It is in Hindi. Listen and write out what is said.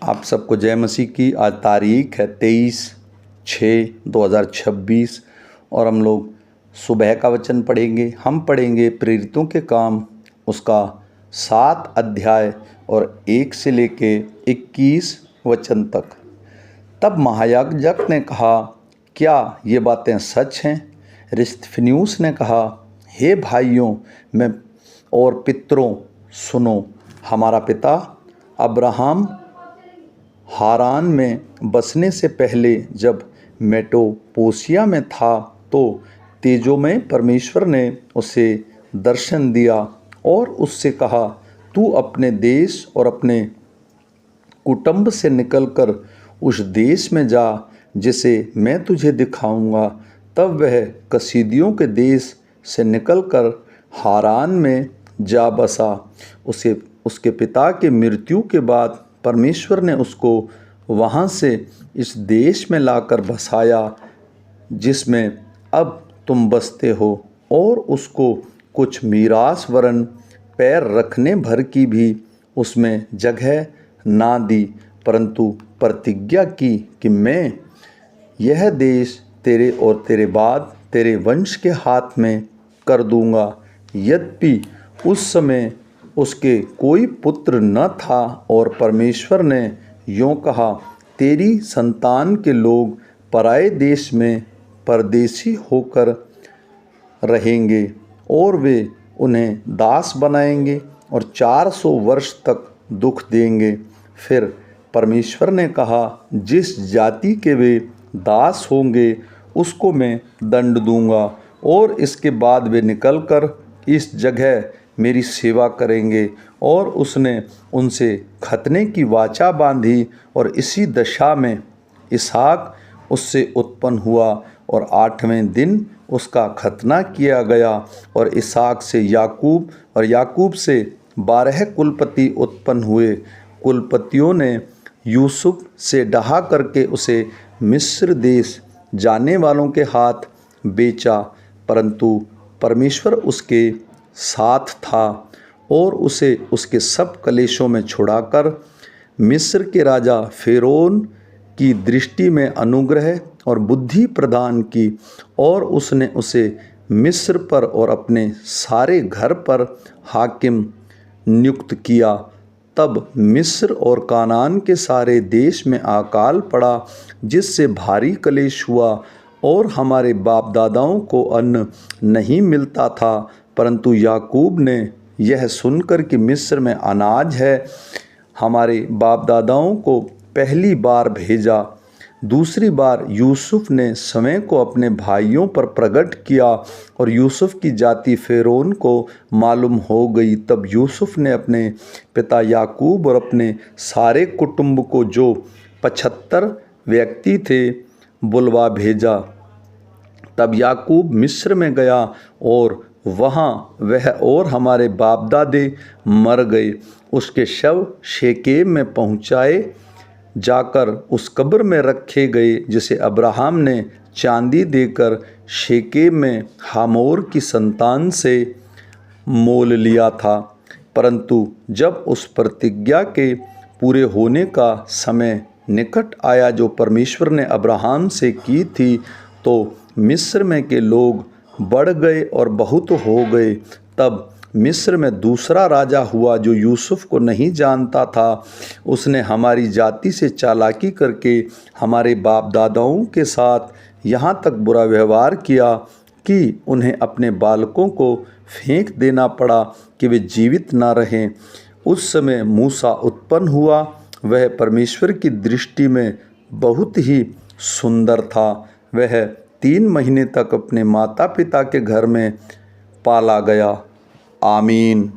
आप सबको जय मसीह की। आज तारीख है 23/6/2026 और हम लोग सुबह का वचन पढ़ेंगे। हम पढ़ेंगे प्रेरितों के काम उसका 7 अध्याय और 1 से लेके 21 वचन तक। तब महायाजक ने कहा, क्या ये बातें सच हैं? रिस्तफिन्युस ने कहा, हे भाइयों मैं और पितरों, सुनो। हमारा पिता अब्राहम हारान में बसने से पहले जब मेसोपोटामिया में था तो तेजोमय परमेश्वर ने उसे दर्शन दिया और उससे कहा, तू अपने देश और अपने कुटुंब से निकलकर उस देश में जा जिसे मैं तुझे दिखाऊंगा। तब वह कसीदियों के देश से निकलकर हारान में जा बसा। उसके पिता की मृत्यु के बाद परमेश्वर ने उसको वहाँ से इस देश में लाकर बसाया जिसमें अब तुम बसते हो, और उसको कुछ मीरास वरन पैर रखने भर की भी उसमें जगह ना दी, परंतु प्रतिज्ञा की कि मैं यह देश तेरे और तेरे बाद तेरे वंश के हाथ में कर दूंगा। यद्यपि उस समय उसके कोई पुत्र न था और परमेश्वर ने यों कहा, तेरी संतान के लोग पराए देश में परदेशी होकर रहेंगे और वे उन्हें दास बनाएंगे और 400 वर्ष तक दुख देंगे। फिर परमेश्वर ने कहा, जिस जाति के वे दास होंगे उसको मैं दंड दूंगा और इसके बाद वे निकलकर इस जगह मेरी सेवा करेंगे। और उसने उनसे खतने की वाचा बांधी और इसी दशा में इसहाक उससे उत्पन्न हुआ और 8वें दिन उसका खतना किया गया। और इसहाक से याकूब और याकूब से 12 कुलपति उत्पन्न हुए। कुलपतियों ने यूसुफ से डहा करके उसे मिस्र देश जाने वालों के हाथ बेचा, परंतु परमेश्वर उसके साथ था और उसे उसके सब क्लेशों में छुड़ाकर मिस्र के राजा फ़िरौन की दृष्टि में अनुग्रह और बुद्धि प्रदान की, और उसने उसे मिस्र पर और अपने सारे घर पर हाकिम नियुक्त किया। तब मिस्र और कानान के सारे देश में अकाल पड़ा, जिससे भारी क्लेश हुआ और हमारे बाप दादाओं को अन्न नहीं मिलता था। परंतु याकूब ने यह सुनकर कि मिस्र में अनाज है, हमारे बाप दादाओं को पहली बार भेजा। दूसरी बार यूसुफ ने समय को अपने भाइयों पर प्रकट किया और यूसुफ की जाति फ़िरौन को मालूम हो गई। तब यूसुफ ने अपने पिता याकूब और अपने सारे कुटुंब को, जो 75 व्यक्ति थे, बुलवा भेजा। तब याकूब मिस्र में गया और वहाँ वह और हमारे बाप दादे मर गए। उसके शव शेकेम में पहुँचाए जाकर उस कब्र में रखे गए जिसे अब्राहम ने चांदी देकर शेकेम में हमोर की संतान से मोल लिया था। परंतु जब उस प्रतिज्ञा के पूरे होने का समय निकट आया जो परमेश्वर ने अब्राहम से की थी, तो मिस्र में के लोग बढ़ गए और बहुत हो गए। तब मिस्र में दूसरा राजा हुआ जो यूसुफ को नहीं जानता था। उसने हमारी जाति से चालाकी करके हमारे बाप दादाओं के साथ यहाँ तक बुरा व्यवहार किया कि उन्हें अपने बालकों को फेंक देना पड़ा कि वे जीवित ना रहें। उस समय मूसा उत्पन्न हुआ। वह परमेश्वर की दृष्टि में बहुत ही सुंदर था। वह 3 महीने तक अपने माता पिता के घर में पाला गया। आमीन।